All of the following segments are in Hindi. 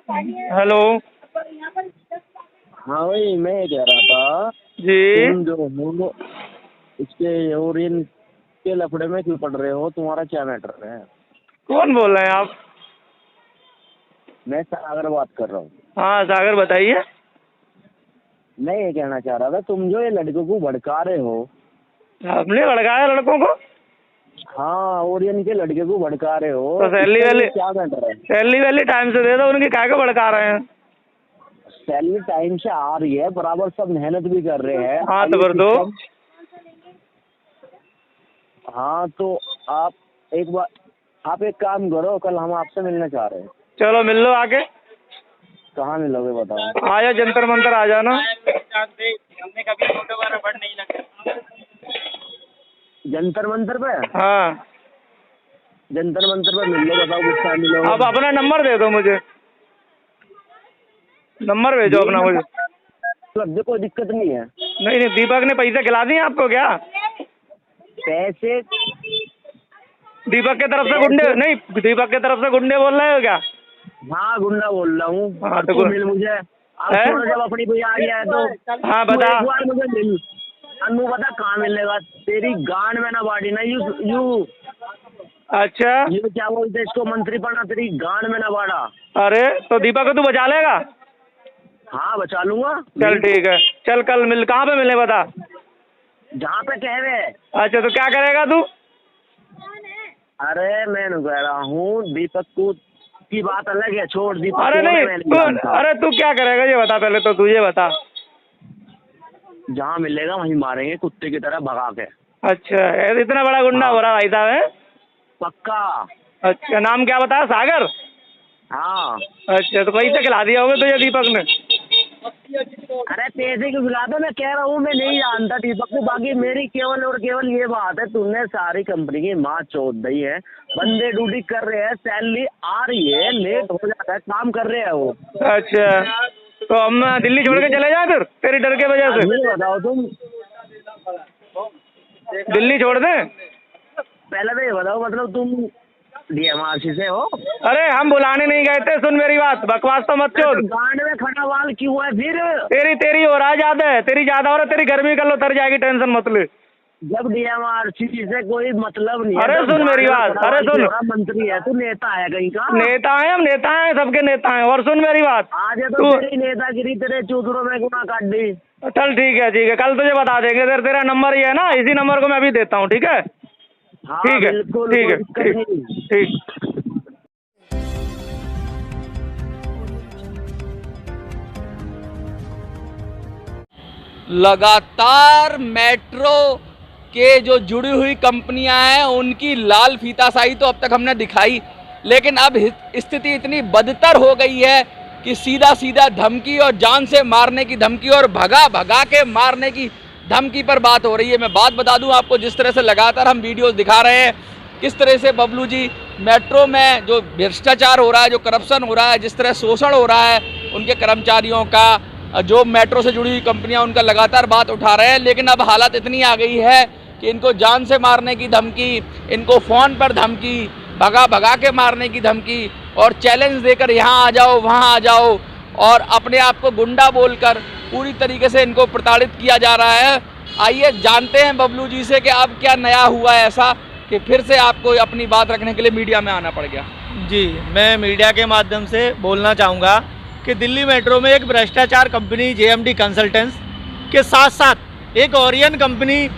हेलो। हाँ भाई, मैं ये कह रहा था जी। तुम जो हो इसके यूरिन के लफड़े में क्यों पड़ रहे हो? तुम्हारा क्या मैटर है? कौन बोल रहे हैं आप? मैं सागर बात कर रहा हूँ। हाँ सागर बताइए। मैं ये कहना चाह रहा था, तुम जो ये लड़कों को भड़का रहे हो। आपने भड़काया लड़कों को? हाँ, ओरियन के लड़के को भड़का रहे हो, तो सैलरी इसका वैली ये क्या मैटर है? सैलरी वैली टाइम से दे दो, उनकी काहे को भड़का रहे हैं? सैलरी टाइम से आ रही है, बराबर सब मेहनत भी कर रहे हैं। हाँ तो अब ये फिर दो। सिस्टम। हाँ तो आप एक काम करो, कल हम आपसे मिलना चाह रहे हैं। चलो मिल लो आके। कहाँ मिलोगे बताओ? आ जाओ, जंतर मंतर आ जाना। हमने कभी फोटो का रबड़ नहीं लगा। जंतर मंतर पे? हाँ जंतर मंतर पे मिल लो, बताओ किस टाइम मिलोगे? अब अपना नंबर दे दो मुझे, नंबर भेजो अपना मुझे। मतलब कोई दिक्कत नहीं है। नहीं नहीं, दीपक ने पैसे खिला दिए आपको क्या? पैसे? दीपक के तरफ से गुंडे नहीं, दीपक के तरफ से गुंडे बोल रहे हो क्या? हाँ, गुंडा बोल रहा हूँ। हाँ तो तू मिल मुझे। अब है? जब अपनी भैया आ गया है तो हाँ तू बता। एक बार मुझे मिल। अन्नू बता कहाँ मिलेगा? तेरी गांड में ना बाड़ी ना, यू अच्छा ये क्या बोलते इसको, मंत्री पढ़ना, तेरी गांड में ना बाड़ा। अरे तो दीपक को तू बचा लेगा? हाँ बचा लूंगा। चल ठीक है, चल कल मिल, कहाँ पे मिले बता। जहाँ पे कह रहे। अच्छा तो क्या करेगा तू? अरे मैं नहीं कह रहा हूँ, दीपक को की बात अलग है, छोड़ दीपक। अरे कौन है नहीं मैं तू, जानता। अरे तू क्या करेगा ये बता पहले, तो तुझे बता। जहाँ मिलेगा वहीं मारेंगे कुत्ते की तरह भगा के। अच्छा इतना बड़ा गुंडा हो रहा भाई साहब है? पक्का। अच्छा नाम क्या बताया? सागर? हाँ। अच्छा तो पैसे खिला दिया होगा तुझे दीपक ने? अरे पैसे क्यों खिला दो, मैं कह रहा हूँ मैं नहीं जानता दीपक को। बाकी मेरी केवल और केवल ये बात है, तुमने सारी कंपनी की माँ चोद दी है। बंदे ड्यूटी कर रहे हैं, सैलरी आ रही है, लेट हो जाता है, काम कर रहे हैं वो। अच्छा तो हम दिल्ली छोड़ के चले जाए फिर तेरी डर के वजह से? ये बताओ तुम। दिल्ली छोड़ दें? पहले तो ये बताओ, मतलब तुम डीएमआरसी से हो? अरे हम बुलाने नहीं गए थे, सुन मेरी बात, बकवास तो मत छोड़। तो गांड में खड़ा वाल क्यों है फिर? तेरी हो रहा है ज्यादा है, तेरी ज्यादा हो रहा है, तेरी गर्मी कल उतर जाएगी, टेंशन मत ले। जब डीएमआरसी से कोई मतलब नहीं है। अरे सुन मेरी बात, अरे सुन। मंत्री है तू, नेता है कहीं का? नेता है हम, नेता हैं, सबके नेता हैं। और सुन मेरी बात, आज तो तेरी नेतागिरी तेरे चूतरों में गुना काट दी। चल ठीक है कल तुझे बता देंगे। तेरा नंबर ही है ना, इसी नंबर को मैं अभी देता हूँ, ठीक है? हाँ, ठीक है बिल्कुल, ठीक है कोई दिक्कत नहीं। ठीक। लगातार मेट्रो के जो जुड़ी हुई कंपनियां हैं उनकी लाल फीताशाही तो अब तक हमने दिखाई, लेकिन अब स्थिति इतनी बदतर हो गई है कि सीधा सीधा धमकी और जान से मारने की धमकी और भगा भगा के मारने की धमकी पर बात हो रही है। मैं बात बता दूं आपको, जिस तरह से लगातार हम वीडियोस दिखा रहे हैं, किस तरह से बबलू जी मेट्रो में जो भ्रष्टाचार हो रहा है, जो करप्शन हो रहा है, जिस तरह शोषण हो रहा है उनके कर्मचारियों का, जो मेट्रो से जुड़ी हुई कंपनियां उनका लगातार बात उठा रहे हैं। लेकिन अब हालत इतनी आ गई है कि इनको जान से मारने की धमकी, इनको फ़ोन पर धमकी, भगा भगा के मारने की धमकी और चैलेंज देकर यहाँ आ जाओ वहाँ आ जाओ और अपने आप को गुंडा बोलकर पूरी तरीके से इनको प्रताड़ित किया जा रहा है। आइए जानते हैं बबलू जी से कि अब क्या नया हुआ है ऐसा कि फिर से आपको अपनी बात रखने के लिए मीडिया में आना पड़ गया। जी, मैं मीडिया के माध्यम से बोलना चाहूँगा कि दिल्ली मेट्रो में एक भ्रष्टाचार कंपनी जेएमडी कंसल्टेंट्स के साथ साथ एक ओरियन कंपनी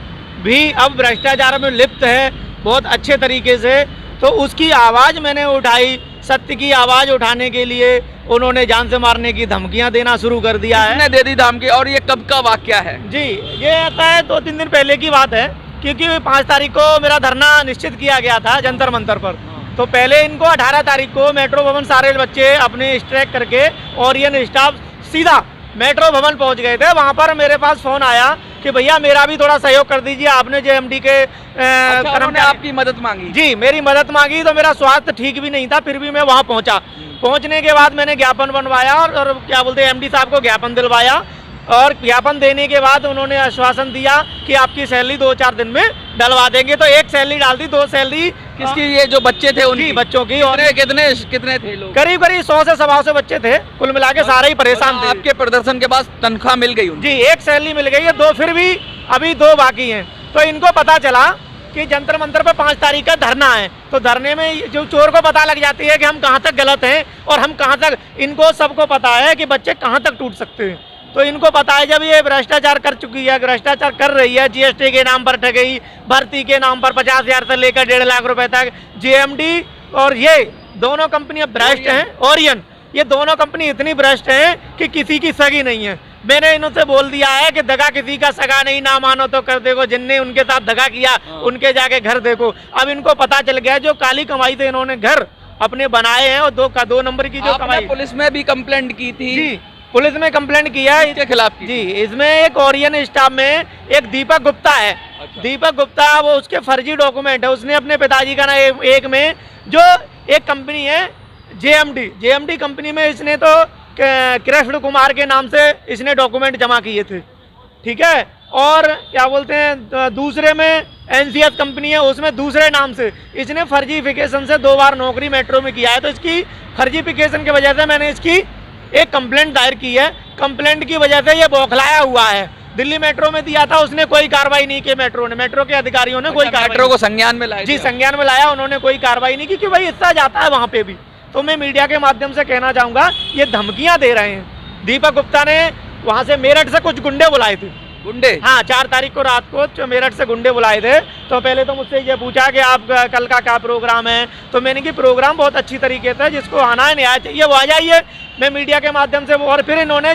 भी अब भ्रष्टाचार में लिप्त है बहुत अच्छे तरीके से। तो उसकी आवाज़ मैंने उठाई, सत्य की आवाज़ उठाने के लिए उन्होंने जान से मारने की धमकियां देना शुरू कर दिया है। किसने दे दी धमकी और ये कब का वाकया है? जी, ये आता है 2-3 दिन पहले की बात है, क्योंकि 5 तारीख को मेरा धरना निश्चित किया गया था जंतर मंतर पर। तो पहले इनको 18 तारीख को मेट्रो भवन सारे बच्चे अपने स्ट्राइक करके ओरियन स्टाफ सीधा मेट्रो भवन पहुंच गए थे। वहां पर मेरे पास फ़ोन आया कि भैया मेरा भी थोड़ा सहयोग कर दीजिए, आपने जेएमडी के उन्होंने आपकी मदद मांगी? जी, मेरी मदद मांगी। तो मेरा स्वास्थ्य ठीक भी नहीं था, फिर भी मैं वहां पहुंचा। पहुंचने के बाद मैंने ज्ञापन बनवाया और क्या बोलते हैं एमडी साहब को ज्ञापन दिलवाया। और ज्ञापन देने के बाद उन्होंने आश्वासन दिया कि आपकी सैलरी 2-4 दिन में डलवा देंगे। तो एक सैलरी डाल दी, 2 सैलरी किसकी? ये जो बच्चे थे उनकी, बच्चों की। और कितने थे लोग? करीब 100 से 125 बच्चे थे, कुल मिला के सारे ही परेशान थे। आपके प्रदर्शन के बाद तनख्वाह मिल गई उनको? जी, एक सैलरी मिल गई है, 2 फिर भी अभी 2 बाकी हैं। तो इनको पता चला कि जंतर मंतर पे 5 तारीख का धरना है, तो धरने में जो चोर को पता लग जाती है कि हम कहाँ तक गलत हैं और हम कहाँ तक, इनको सबको पता है कि बच्चे कहाँ तक टूट सकते हैं। तो इनको पता है जब ये भ्रष्टाचार कर चुकी है, भ्रष्टाचार कर रही है, जीएसटी के नाम पर ठगी, भर्ती के नाम पर 50,000 से लेकर 1.5 लाख रुपए तक, जेएमडी और ये दोनों कंपनियां भ्रष्ट हैं, ओरियन, ये दोनों कंपनी इतनी भ्रष्ट हैं कि किसी की सगी नहीं है। मैंने इनसे बोल दिया है कि दगा किसी का सगा नहीं, ना मानो तो कर देखो, जिनने उनके साथ दगा किया उनके जाके घर देखो। अब इनको पता चल गया जो काली कमाई से इन्होंने घर अपने बनाए हैं और 2 नंबर की जो कमाई। पुलिस में भी कंप्लेंट की थी? जी, पुलिस में कंप्लेंट किया है इसके खिलाफ की? जी, इसमें एक ओरियन स्टाफ में एक दीपक गुप्ता है। अच्छा। दीपक गुप्ता, वो उसके फर्जी डॉक्यूमेंट है, उसने अपने पिताजी का ना एक में जो एक कंपनी है जेएमडी कंपनी में इसने तो कृष्ण कुमार के नाम से इसने डॉक्यूमेंट जमा किए थे, ठीक है। और क्या बोलते हैं, दूसरे में एनसीएस कंपनी है, उसमें दूसरे नाम से इसने फर्जीफिकेशन से 2 बार नौकरी मेट्रो में किया है। तो इसकी फर्जीफिकेशन की वजह से मैंने इसकी एक कंप्लेंट दायर की है। कंप्लेंट की वजह से ये बौखलाया हुआ है। दिल्ली मेट्रो में दिया था, उसने कोई कार्रवाई नहीं की, मेट्रो के अधिकारियों ने कोई मेट्रो को संज्ञान में लाया? जी, संज्ञान में लाया, उन्होंने कोई कार्रवाई नहीं की, क्योंकि भाई हिस्सा जाता है वहाँ पे भी। तो मैं मीडिया के माध्यम से कहना चाहूँगा, ये धमकियाँ दे रहे हैं। दीपक गुप्ता ने वहाँ से मेरठ से कुछ गुंडे बुलाए थे। गुंडे? हाँ, 4 तारीख को रात को मेरठ से गुंडे बुलाए थे। तो पहले तो मुझसे ये पूछा कि आप कल का क्या प्रोग्राम है, तो मैंने कि प्रोग्राम बहुत अच्छी तरीके से, जिसको आना है न्याय चाहिए वो आ जाइए। मैं मीडिया के माध्यम से वो, और फिर इन्होंने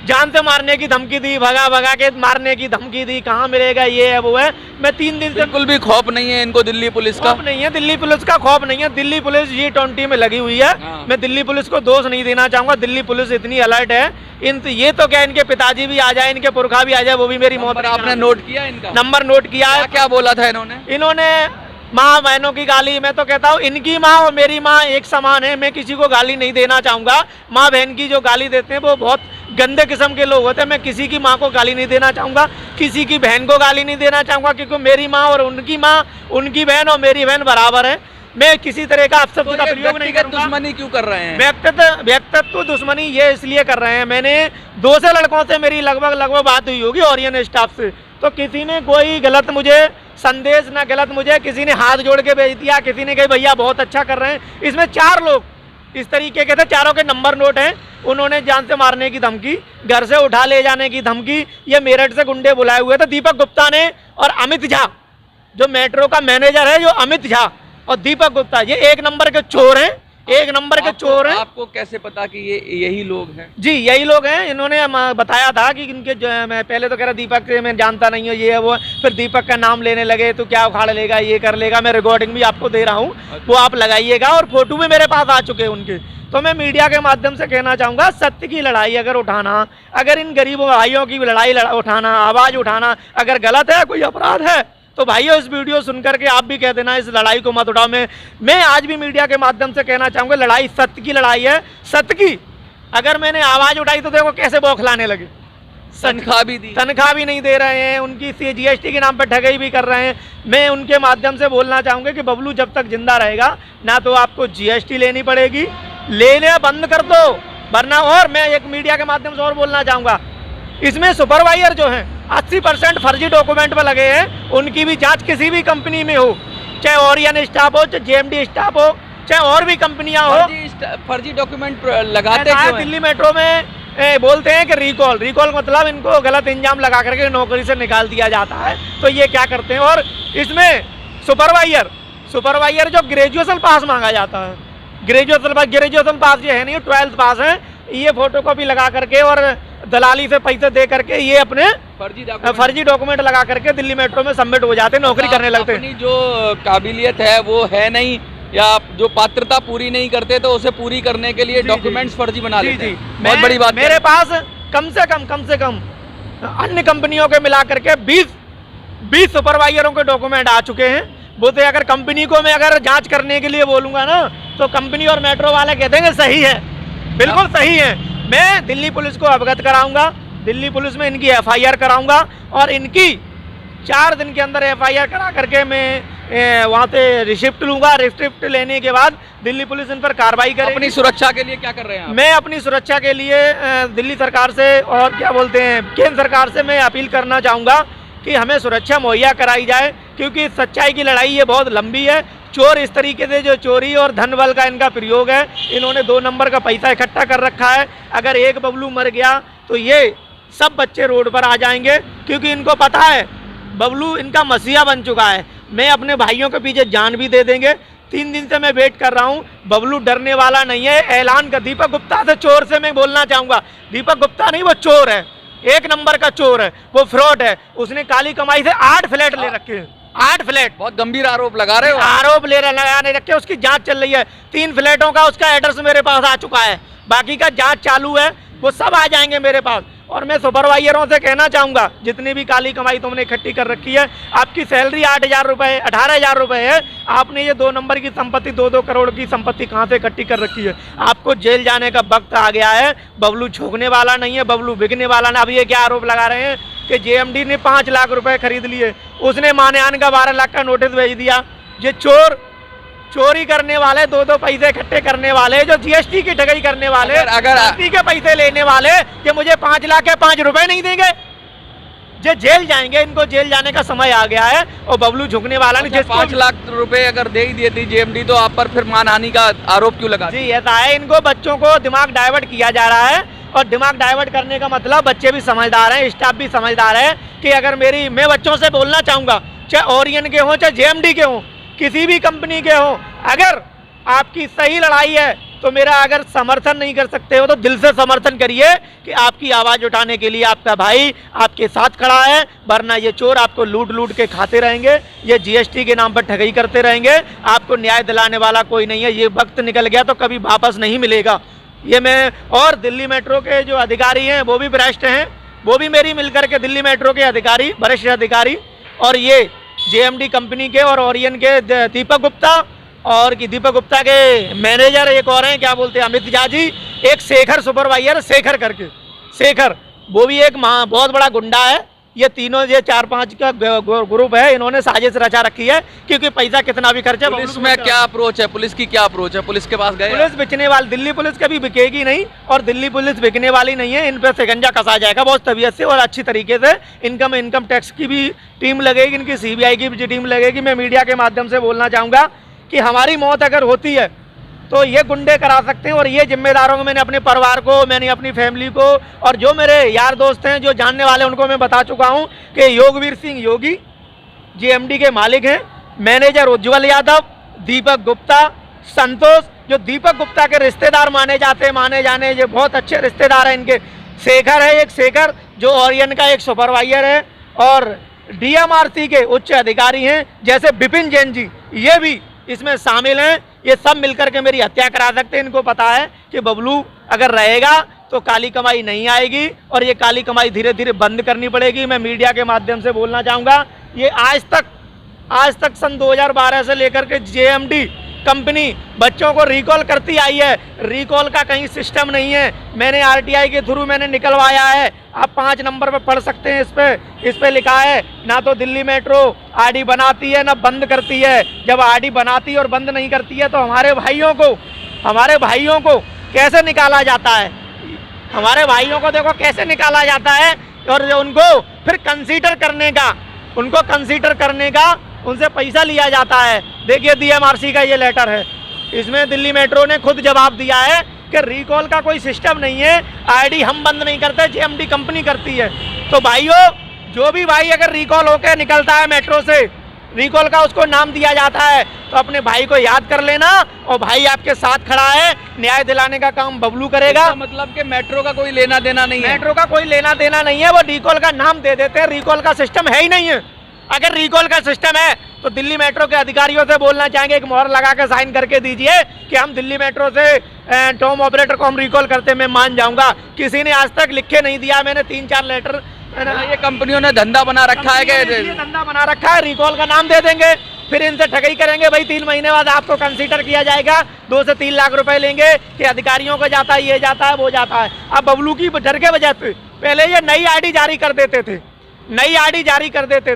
जान से मारने की धमकी दी, भगा के मारने की धमकी दी, कहाँ मिलेगा ये है वो है। मैं 3 दिन से, बिल्कुल भी खौफ नहीं है इनको दिल्ली पुलिस का? खौफ नहीं है, दिल्ली पुलिस का खौफ नहीं है। दिल्ली पुलिस G20 में लगी हुई है। मैं दिल्ली पुलिस को दोष नहीं देना चाहूँगा, दिल्ली पुलिस इतनी अलर्ट है। ये तो क्या, इनके पिताजी भी आ जाए, इनके पुरखा भी आ जाए, वो भी मेरी मौत। आपने नोट किया इनका नंबर? नोट किया है। क्या बोला था इन्होंने? माँ बहनों की गाली, मैं तो कहता हूँ इनकी माँ और मेरी माँ एक समान है। मैं किसी को गाली नहीं देना चाहूँगा। माँ बहन की जो गाली देते हैं वो बहुत गंदे किस्म के लोग होते हैं। मैं किसी की माँ को गाली नहीं देना चाहूँगा, किसी की बहन को गाली नहीं देना चाहूँगा, क्योंकि मेरी माँ और उनकी माँ, उनकी बहन और मेरी बहन बराबर है। मैं किसी तरह का अपशब्द का प्रयोग नहीं करूँगा। दुश्मनी क्यों कर रहे हैं? व्यक्तित्व दुश्मनी ये इसलिए कर रहे हैं, मैंने 2 से लड़कों से मेरी लगभग बात हुई होगी ओरियन स्टाफ से, तो किसी ने कोई गलत मुझे संदेश ना, गलत मुझे किसी ने हाथ जोड़ के भेज दिया, किसी ने कहा भैया बहुत अच्छा कर रहे हैं। इसमें 4 लोग इस तरीके के थे, चारों के नंबर नोट हैं। उन्होंने जान से मारने की धमकी, घर से उठा ले जाने की धमकी, ये मेरठ से गुंडे बुलाए हुए थे दीपक गुप्ता ने। और अमित झा जो मेट्रो का मैनेजर है, जो अमित झा और दीपक गुप्ता, ये 1 नंबर के चोर हैं, 1 नंबर के चोर हैं। आपको कैसे पता कि ये यही लोग हैं? जी, यही लोग हैं। इन्होंने बताया था कि इनके मैं पहले तो कह रहा दीपक से मैं जानता नहीं हूँ, ये है वो, फिर दीपक का नाम लेने लगे, तो क्या उखाड़ लेगा, ये कर लेगा। मैं रिकॉर्डिंग भी आपको दे रहा हूँ, वो आप लगाइएगा, और फोटो भी मेरे पास आ चुके हैं उनके। तो मैं मीडिया के माध्यम से कहना चाहूँगा, सत्य की लड़ाई अगर उठाना, अगर इन गरीब भाइयों की लड़ाई उठाना, आवाज़ उठाना अगर गलत है, कोई अपराध है, तो भाइयों इस वीडियो सुनकर के आप भी कह देना इस लड़ाई को मत उठाओ। मैं आज भी मीडिया के माध्यम से कहना चाहूँगा, लड़ाई सत्य की लड़ाई है। सत्य की अगर मैंने आवाज़ उठाई तो देखो कैसे बौखलाने लगे। तनख्वाह भी दी, तनख्वाह भी नहीं दे रहे हैं, उनकी जीएसटी के नाम पर ठगी भी कर रहे हैं। मैं उनके माध्यम से बोलना चाहूँगा कि बबलू जब तक जिंदा रहेगा ना तो आपको जीएसटी लेनी पड़ेगी, लेने बंद कर दो वरना। और मैं एक मीडिया के माध्यम से और बोलना चाहूँगा, इसमें सुपरवाइजर जो हैं 80% फर्जी डॉक्यूमेंट पर लगे हैं, उनकी भी जांच किसी भी कंपनी में हो, चाहे ओरियन स्टाफ हो, चाहे जेएमडी स्टाफ हो, चाहे और भी कंपनियां हो। फर्जी डॉक्यूमेंट लगाते क्यों हैं? दिल्ली मेट्रो में बोलते हैं कि रिकॉल मतलब इनको गलत इंजाम लगा करके नौकरी से निकाल दिया जाता है। तो ये क्या करते हैं, और इसमें सुपरवाइजर जो ग्रेजुएशन पास मांगा जाता है, ग्रेजुएशन पास जो है नहीं, 12th पास है, ये फोटोकॉपी लगा करके और दलाली से पैसे दे करके ये अपने फर्जी डॉक्यूमेंट लगा करके दिल्ली मेट्रो में सबमिट हो जाते, नौकरी करने लगते हैं। अपनी जो काबिलियत है वो है नहीं, या जो पात्रता पूरी नहीं करते तो उसे पूरी करने के लिए डॉक्यूमेंट्स फर्जी बना लेते हैं। बहुत बड़ी बात। मेरे पास कम से कम अन्य कंपनियों के मिला करके 20 सुपरवाइजरों के डॉक्यूमेंट आ चुके हैं। वो तो अगर कंपनी को मैं अगर जांच करने के लिए बोलूंगा ना, तो कंपनी और मेट्रो वाले कहते हैं सही है, बिल्कुल सही है। मैं दिल्ली पुलिस को अवगत कराऊंगा, दिल्ली पुलिस में इनकी FIR कराऊंगा और इनकी 4 दिन के अंदर FIR करा करके मैं वहाँ से रिसिप्ट लूंगा। रिसिप्ट लेने के बाद दिल्ली पुलिस इन पर कार्रवाई करेगी। अपनी सुरक्षा के लिए क्या कर रहे हैं आप? मैं अपनी सुरक्षा के लिए दिल्ली सरकार से और क्या बोलते हैं केंद्र सरकार से मैं अपील करना चाहूँगा कि हमें सुरक्षा मुहैया कराई जाए, क्योंकि सच्चाई की लड़ाई ये बहुत लंबी है। चोर इस तरीके से जो चोरी और धन बल का इनका प्रयोग है, इन्होंने 2 नंबर का पैसा इकट्ठा कर रखा है। अगर एक बबलू मर गया तो ये सब बच्चे रोड पर आ जाएंगे, क्योंकि इनको पता है बबलू इनका मसीहा बन चुका है। मैं अपने भाइयों के पीछे जान भी दे देंगे। 3 दिन से मैं वेट कर रहा हूँ, बबलू डरने वाला नहीं है। ऐलान कर दीपक गुप्ता से, चोर से मैं बोलना चाहूँगा, दीपक गुप्ता नहीं, वो चोर है, 1 नंबर का चोर है, वो फ्रॉड है। उसने काली कमाई से 8 फ्लैट ले रखे हैं, 8 फ्लैट। बहुत गंभीर आरोप लगा रहे हो। आरोप लगाने रखे, उसकी जांच चल रही है। 3 फ्लैटों का उसका एड्रेस मेरे पास आ चुका है, बाकी का जांच चालू है, वो सब आ जाएंगे मेरे पास। और मैं सुपरवाइजरों से कहना चाहूँगा, जितनी भी काली कमाई तुमने इकट्ठी कर रखी है, आपकी सैलरी 8,000 रुपये 18,000 रुपये है, आपने ये 2 नंबर की संपत्ति 2-2 करोड़ की संपत्ति कहाँ से इकट्ठी कर रखी है? आपको जेल जाने का वक्त आ गया है। बबलू झोंकने वाला नहीं है, बबलू बिकने वाला नहीं। अब ये क्या आरोप लगा रहे हैं कि JMD ने 5 लाख रुपए खरीद लिए, उसने मानहानि का 12 लाख का नोटिस भेज दिया। ये चोरी करने वाले, 2-2 पैसे इकट्ठे करने वाले, जो GST की ठगी करने वाले, अगर GST के पैसे लेने वाले, कि मुझे 5 लाख के 5 रुपए नहीं देंगे, जो जेल जाएंगे। इनको जेल जाने का समय आ गया है। और बबलू झुकने वाला नहीं। 5 लाख रुपए अगर दे ही दिए थी JMD, तो आप पर फिर मानहानि का आरोप क्यों लगा? जी ऐसा है, इनको बच्चों को दिमाग डाइवर्ट किया जा रहा है। और दिमाग डाइवर्ट करने का मतलब, बच्चे भी समझदार हैं, स्टाफ भी समझदार है, कि अगर मैं बच्चों से बोलना चाहूँगा, चाहे ओरियन के हों चाहे JMD के हों, किसी भी कंपनी के हों, अगर आपकी सही लड़ाई है तो मेरा अगर समर्थन नहीं कर सकते हो तो दिल से समर्थन करिए, कि आपकी आवाज़ उठाने के लिए आपका भाई आपके साथ खड़ा है। वरना ये चोर आपको लूट के खाते रहेंगे, ये GST के नाम पर ठगी करते रहेंगे, आपको न्याय दिलाने वाला कोई नहीं है। ये वक्त निकल गया तो कभी वापस नहीं मिलेगा। ये मैं, और दिल्ली मेट्रो के जो अधिकारी हैं वो भी भ्रष्ट हैं, वो भी मेरी मिलकर के दिल्ली मेट्रो के अधिकारी, वरिष्ठ अधिकारी, और ये JMD कंपनी के और ओरियन के दीपक गुप्ता, और कि दीपक गुप्ता के मैनेजर एक और हैं, क्या बोलते हैं, अमित झा जी, एक शेखर सुपरवाइजर, शेखर करके, शेखर, वो भी एक बहुत बड़ा गुंडा है। ये तीनों, ये 4-5 का ग्रुप है, इन्होंने साजिश रचा रखी है, क्योंकि पैसा कितना भी खर्चा। पुलिस में क्या अप्रोच है? पुलिस की क्या अप्रोच है? पुलिस के पास गए? पुलिस बिकने वाली, दिल्ली पुलिस कभी बिकेगी नहीं, और दिल्ली पुलिस बिकने वाली नहीं है। इन पर शिकंजा कसा जाएगा बहुत तबीयत से और अच्छी तरीके से। इनकम टैक्स की भी टीम लगेगी, इनकी CBI की भी टीम लगेगी। मैं मीडिया के माध्यम से बोलना चाहूँगा कि हमारी मौत अगर होती है तो ये गुंडे करा सकते हैं, और ये जिम्मेदारों को मैंने अपने परिवार को, मैंने अपनी फैमिली को, और जो मेरे यार दोस्त हैं जो जानने वाले, उनको मैं बता चुका हूं कि योगवीर सिंह योगी JMD के मालिक हैं। मैनेजर उज्जवल यादव, दीपक गुप्ता, संतोष, जो दीपक गुप्ता के रिश्तेदार माने जाने, ये बहुत अच्छे रिश्तेदार हैं इनके। शेखर है एक, शेखर जो ओरियन का एक सुपरवाइजर है, और DMRC के उच्च अधिकारी हैं जैसे विपिन जैन जी, ये भी इसमें शामिल हैं। ये सब मिलकर के मेरी हत्या करा सकते हैं। इनको पता है कि बबलू अगर रहेगा तो काली कमाई नहीं आएगी, और ये काली कमाई धीरे धीरे बंद करनी पड़ेगी। मैं मीडिया के माध्यम से बोलना चाहूँगा, ये आज तक सन 2012 से लेकर के JMD कंपनी बच्चों को रिकॉल करती आई है। रिकॉल का कहीं सिस्टम नहीं है। मैंने RTI के थ्रू मैंने निकलवाया है, आप 5 नंबर पर पढ़ सकते हैं। इस पे लिखा है, ना तो दिल्ली मेट्रो RD बनाती है ना बंद करती है। जब RD बनाती है और बंद नहीं करती है तो हमारे भाइयों को कैसे निकाला जाता है? हमारे भाइयों को देखो कैसे निकाला जाता है, और उनको फिर कंसीडर करने का उनसे पैसा लिया जाता है। देखिए DMRC का ये लेटर है, इसमें दिल्ली मेट्रो ने खुद जवाब दिया है कि रिकॉल का कोई सिस्टम नहीं है, RD हम बंद नहीं करते, JMD कंपनी करती है। तो भाइयों, जो भी भाई अगर रिकॉल होकर निकलता है मेट्रो से, रिकॉल का उसको नाम दिया जाता है, तो अपने भाई को याद कर लेना, और भाई आपके साथ खड़ा है, न्याय दिलाने का काम बबलू करेगा। मतलब कि मेट्रो का कोई लेना देना नहीं है? मेट्रो का कोई लेना देना नहीं है, वो रिकॉल का नाम दे देते हैं, रिकॉल का सिस्टम है ही नहीं है। अगर रिकॉल का सिस्टम है तो दिल्ली मेट्रो के अधिकारियों से बोलना चाहेंगे, एक मोहर लगा के साइन करके दीजिए कि हम दिल्ली मेट्रो से टॉम ऑपरेटर को हम रिकॉल करते, मैं मान जाऊंगा। किसी ने आज तक लिख के नहीं दिया। मैंने 3-4 लेटर, ये कंपनियों ने धंधा बना रखा है कि धंधा बना रखा है, रिकॉल का नाम दे देंगे, फिर इनसे ठगी करेंगे भाई 3 महीने बाद आपको कंसीडर किया जाएगा, 2 से 3 लाख रुपए लेंगे कि अधिकारियों को जाता है, ये जाता है, वो जाता है। अब बबलू की डर के वजह से पहले ये नई आईडी जारी कर देते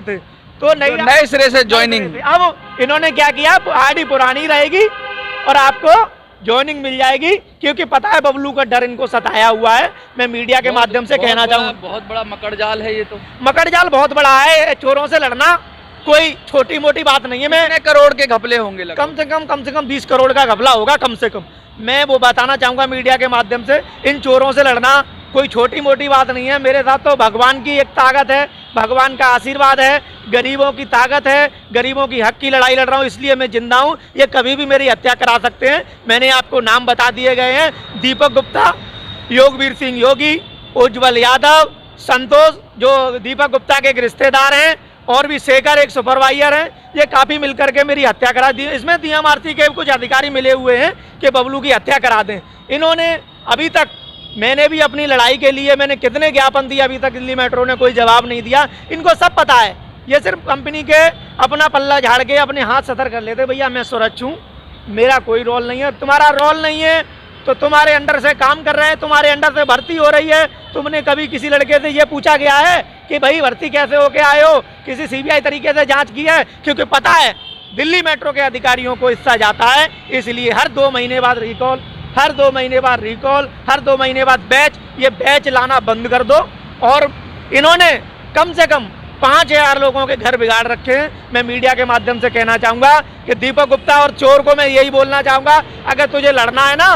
थे, तो नए सिरे से ज्वाइनिंग। अब इन्होंने क्या किया, आईडी पुरानी रहेगी और आपको ज्वाइनिंग मिल जाएगी, क्योंकि पता है बबलू का डर इनको सताया हुआ है। मैं मीडिया के माध्यम से कहना चाहूँगा, बहुत बड़ा मकड़जाल है ये तो। मकड़जाल बहुत बड़ा है। चोरों से लड़ना कोई छोटी मोटी बात नहीं है। मैं कितने करोड़ के घपले होंगे लगभग? कम से कम 20 करोड़ का घपला होगा कम से कम। मैं वो बताना चाहूँगा मीडिया के माध्यम से, इन चोरों से लड़ना कोई छोटी मोटी बात नहीं है। मेरे साथ तो भगवान की एक ताकत है, भगवान का आशीर्वाद है, गरीबों की ताकत है, गरीबों की हक की लड़ाई लड़ रहा हूँ, इसलिए मैं जिंदा हूँ। ये कभी भी मेरी हत्या करा सकते हैं। मैंने आपको नाम बता दिए गए हैं, दीपक गुप्ता, योगवीर सिंह योगी, उज्जवल यादव, संतोष जो दीपक गुप्ता के एक रिश्तेदार हैं, और भी शेखर एक सुपरवाइजर हैं। ये काफ़ी मिलकर के मेरी हत्या करा दी। इसमें DMRC के कुछ अधिकारी मिले हुए हैं कि बबलू की हत्या करा दें। इन्होंने अभी तक, मैंने भी अपनी लड़ाई के लिए मैंने कितने ज्ञापन दिए, अभी तक दिल्ली मेट्रो ने कोई जवाब नहीं दिया। इनको सब पता है, ये सिर्फ कंपनी के अपना पल्ला झाड़ के अपने हाथ सतर कर लेते, भैया मैं सुरक्षित हूँ, मेरा कोई रोल नहीं है। तुम्हारा रोल नहीं है तो तुम्हारे अंडर से काम कर रहे हैं, तुम्हारे अंडर से भर्ती हो रही है। तुमने कभी किसी लड़के से ये पूछा गया है कि भाई भर्ती कैसे होके आए हो? किसी CBI तरीके से जांच की है? क्योंकि पता है दिल्ली मेट्रो के अधिकारियों को हिस्सा जाता है, इसलिए हर 2 महीने बाद रिकॉल, हर 2 महीने बाद रिकॉल, हर 2 महीने बाद बैच, ये बैच लाना बंद कर दो। और इन्होंने कम से कम 5000 लोगों के घर बिगाड़ रखे हैं। मैं मीडिया के माध्यम से कहना चाहूँगा कि दीपक गुप्ता और चोर को मैं यही बोलना चाहूँगा, अगर तुझे लड़ना है ना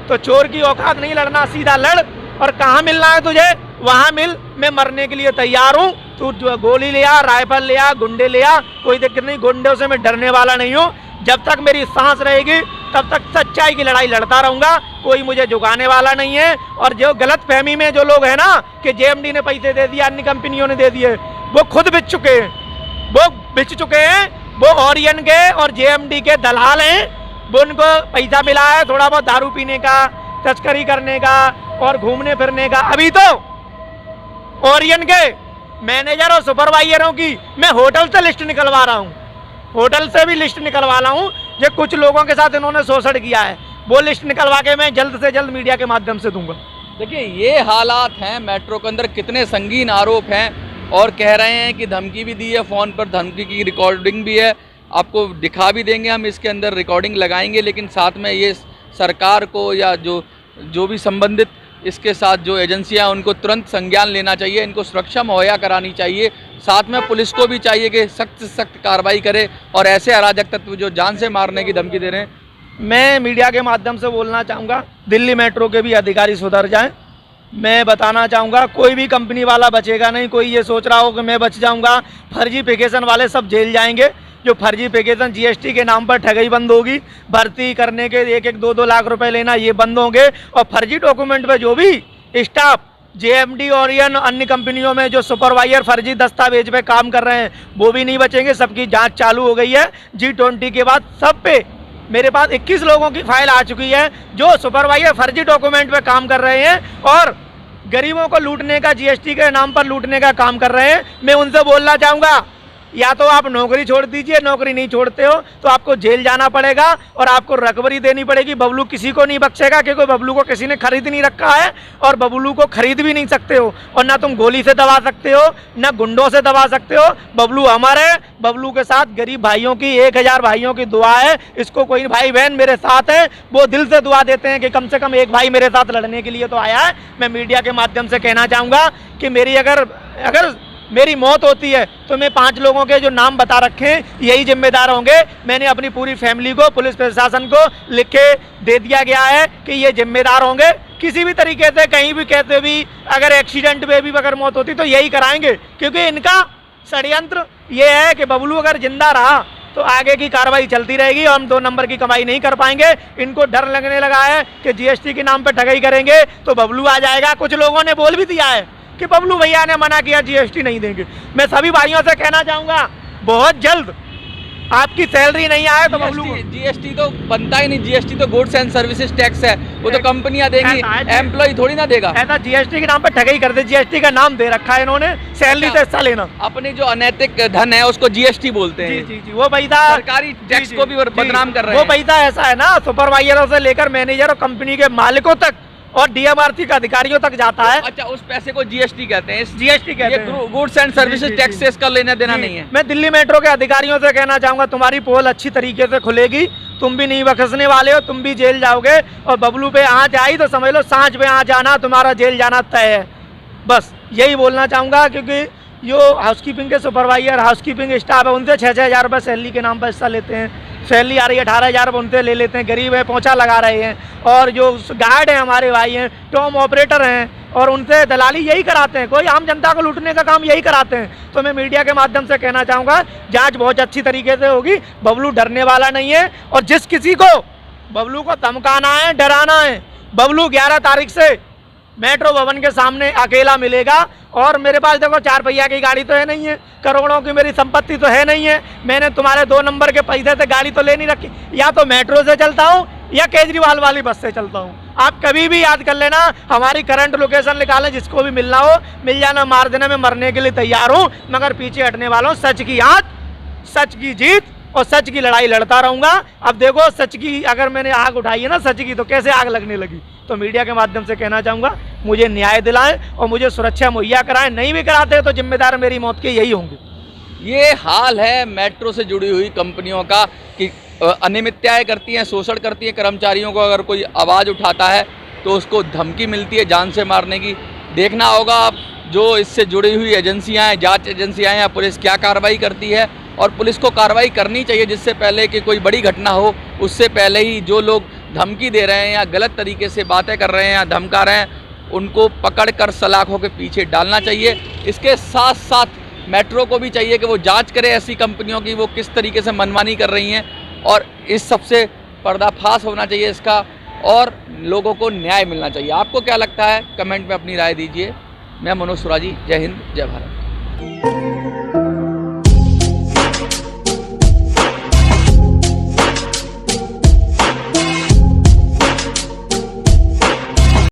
तो चोर की औकात नहीं लड़ना, सीधा लड़, और कहाँ मिलना है तुझे वहाँ मिल। मैं मरने के लिए तैयार हूँ। तू गोली ले आ, राइफल ले आ, गुंडे ले आ, कोई दिक्कत नहीं, गुंडों से मैं डरने वाला नहीं हूँ। जब तक मेरी सांस रहेगी तब तक सच्चाई की लड़ाई लड़ता रहूँगा, कोई मुझे झुकाने वाला नहीं है। और जो गलत फहमी में जो लोग हैं ना कि JMD ने पैसे दे दिया, अन्य कंपनियों ने दे दिए, वो खुद बिच चुके हैं। वो ओरियन के और JMD के दलाल हैं। वो उनको पैसा मिला है थोड़ा बहुत दारू पीने का, तस्करी करने का और घूमने फिरने का। अभी तो ओरियन के मैनेजर और सुपरवाइजरों की मैं होटल से लिस्ट निकलवा रहा हूँ, होटल से भी लिस्ट निकलवा रहा हूँ। जो कुछ लोगों के साथ इन्होंने शोषण किया है, वो लिस्ट निकलवा के मैं जल्द से जल्द मीडिया के माध्यम से दूंगा। देखिए ये हालात हैं मेट्रो के अंदर, कितने संगीन आरोप हैं, और कह रहे हैं कि धमकी भी दी है, फ़ोन पर धमकी की रिकॉर्डिंग भी है। आपको दिखा भी देंगे हम, इसके अंदर रिकॉर्डिंग लगाएंगे। लेकिन साथ में ये सरकार को या जो भी संबंधित इसके साथ जो एजेंसियां हैं उनको तुरंत संज्ञान लेना चाहिए, इनको सुरक्षा मुहैया करानी चाहिए। साथ में पुलिस को भी चाहिए कि सख्त से सख्त कार्रवाई करे, और ऐसे अराजक तत्व जो जान से मारने की धमकी दे रहे हैं। मैं मीडिया के माध्यम से बोलना चाहूँगा, दिल्ली मेट्रो के भी अधिकारी सुधर जाएं। मैं बताना चाहूँगा, कोई भी कंपनी वाला बचेगा नहीं। कोई ये सोच रहा हो कि मैं बच जाऊँगा, फर्जीफिकेशन वाले सब जेल जाएंगे। जो फर्जीफिकेशन GST के नाम पर ठगी बंद होगी, भर्ती करने के 1-1, 2-2 लाख रुपए लेना ये बंद होंगे। और फर्जी डॉक्यूमेंट पे जो भी स्टाफ JMD और अन्य कंपनियों में जो सुपरवाइजर फर्जी दस्तावेज पे काम कर रहे हैं वो भी नहीं बचेंगे। सबकी जांच चालू हो गई है। G20 के बाद सब पे मेरे पास 21 लोगों की फाइल आ चुकी है जो सुपरवाइजर फर्जी डॉक्यूमेंट पे काम कर रहे हैं और गरीबों को लूटने का, GST के नाम पर लूटने का काम कर रहे हैं। मैं उनसे बोलना चाहूँगा, या तो आप नौकरी छोड़ दीजिए, नौकरी नहीं छोड़ते हो तो आपको जेल जाना पड़ेगा और आपको रिकवरी देनी पड़ेगी। बबलू किसी को नहीं बख्शेगा, क्योंकि बबलू को किसी ने खरीद नहीं रखा है और बबलू को खरीद भी नहीं सकते हो। और ना तुम गोली से दबा सकते हो, ना गुंडों से दबा सकते हो। बबलू हमारे, बबलू के साथ गरीब भाइयों की, 1000 भाइयों की दुआ है। इसको कोई भाई बहन मेरे साथ है, वो दिल से दुआ देते हैं कि कम से कम एक भाई मेरे साथ लड़ने के लिए तो आया है। मैं मीडिया के माध्यम से कहना चाहूँगा कि मेरी अगर मेरी मौत होती है तो मैं 5 लोगों के जो नाम बता रखे हैं यही जिम्मेदार होंगे। मैंने अपनी पूरी फैमिली को, पुलिस प्रशासन को लिख के दे दिया गया है कि ये जिम्मेदार होंगे। किसी भी तरीके से कहीं भी कहते भी अगर एक्सीडेंट में भी अगर मौत होती तो यही कराएंगे, क्योंकि इनका षड्यंत्र ये है कि बबलू अगर जिंदा रहा तो आगे की कार्रवाई चलती रहेगी और हम 2 नंबर की कमाई नहीं कर पाएंगे। इनको डर लगने लगा है कि GST के नाम पर ठगाई करेंगे तो बबलू आ जाएगा। कुछ लोगों ने बोल भी दिया है कि बबलू भैया ने मना किया, GST नहीं देंगे। मैं सभी भाइयों से कहना चाहूँगा, बहुत जल्द आपकी सैलरी नहीं आए तो बबलू जीएसटी तो बनता ही नहीं, जीएसटी तो गुड्स एंड सर्विसेज टैक्स है, वो तो कंपनियां देंगी, ऐसा है, एम्प्लॉय थोड़ी ना देगा। ऐसा जीएसटी के नाम पे ठगी करते, जीएसटी का नाम दे रखा है इन्होंने, सैलरी से हिस्सा लेना। अपने जो अनैतिक धन है उसको जीएसटी बोलते हैं। जी, वो पैसा सरकारी टैक्स को भी बदनाम कर रहे वो हैं। पैसा ऐसा है ना, सुपरवाइजरों से लेकर मैनेजर और कंपनी के मालिकों तक और डीएमआरसी के अधिकारियों तक जाता है। अच्छा, उस पैसे को जीएसटी कहते हैं। जीएसटी कहते हैं, गुड्स एंड सर्विसेज टैक्स से इसका लेना देना नहीं है। मैं दिल्ली मेट्रो के अधिकारियों से कहना चाहूंगा, तुम्हारी पोल अच्छी तरीके से खुलेगी, तुम भी नहीं बखसने वाले हो, तुम भी जेल जाओगे, और बबलू पे आँच आई तो समझ लो सांझ पे आँच आना, तुम्हारा जेल जाना तय है। बस यही बोलना चाहूँगा, क्योंकि जो हाउसकीपिंग के सुपरवाइजर, हाउसकीपिंग स्टाफ है, उनसे 6-6 हज़ार रुपये सैलरी के नाम पर हिस्सा लेते हैं। सैलरी आ रही है 18 हज़ार रुपये, उनसे ले लेते हैं। गरीब है, पोंछा लगा रहे हैं। और जो गार्ड हैं हमारे भाई हैं, टॉम ऑपरेटर हैं, और उनसे दलाली यही कराते हैं, कोई आम जनता को लूटने का काम यही कराते हैं। तो मैं मीडिया के माध्यम से कहना चाहूँगा, जांच बहुत अच्छी तरीके से होगी। बबलू डरने वाला नहीं है, और जिस किसी को बबलू को धमकाना है, डराना है, बबलू 11 तारीख से मेट्रो भवन के सामने अकेला मिलेगा। और मेरे पास देखो 4 पहिया की गाड़ी तो है नहीं है, करोड़ों की मेरी संपत्ति तो है नहीं है, मैंने तुम्हारे 2 नंबर के पैसे से गाड़ी तो ले नहीं रखी। या तो मेट्रो से चलता हूँ या केजरीवाल वाली बस से चलता हूँ। आप कभी भी याद कर लेना, हमारी करंट लोकेशन निकालें, जिसको भी मिलना हो मिल जाना, मार देने में मरने के लिए तैयार हूँ, मगर पीछे हटने वालों। सच की आँच, सच की जीत और सच की लड़ाई लड़ता रहूँगा। अब देखो, सच की अगर मैंने आग उठाई है ना सच की, तो कैसे आग लगने लगी। तो मीडिया के माध्यम से कहना चाहूँगा, मुझे न्याय दिलाएं और मुझे सुरक्षा मुहैया कराएं। नहीं भी कराते तो जिम्मेदार मेरी मौत के यही होंगे। ये हाल है मेट्रो से जुड़ी हुई कंपनियों का कि अनियमितताएं करती हैं, शोषण करती हैं कर्मचारियों को। अगर कोई आवाज़ उठाता है तो उसको धमकी मिलती है जान से मारने की। देखना होगा अब जो इससे जुड़ी हुई एजेंसियां हैं, जांच एजेंसियां हैं, पुलिस क्या कार्रवाई करती है। और पुलिस को कार्रवाई करनी चाहिए, जिससे पहले कि कोई बड़ी घटना हो, उससे पहले ही जो लोग धमकी दे रहे हैं या गलत तरीके से बातें कर रहे हैं या धमका रहे हैं, उनको पकड़कर सलाखों के पीछे डालना चाहिए। इसके साथ साथ मेट्रो को भी चाहिए कि वो जांच करे ऐसी कंपनियों की, वो किस तरीके से मनमानी कर रही हैं, और इस सबसे पर्दाफाश होना चाहिए इसका, और लोगों को न्याय मिलना चाहिए। आपको क्या लगता है, कमेंट में अपनी राय दीजिए। मैं मनोज सुराजी, जय हिंद, जय भारत।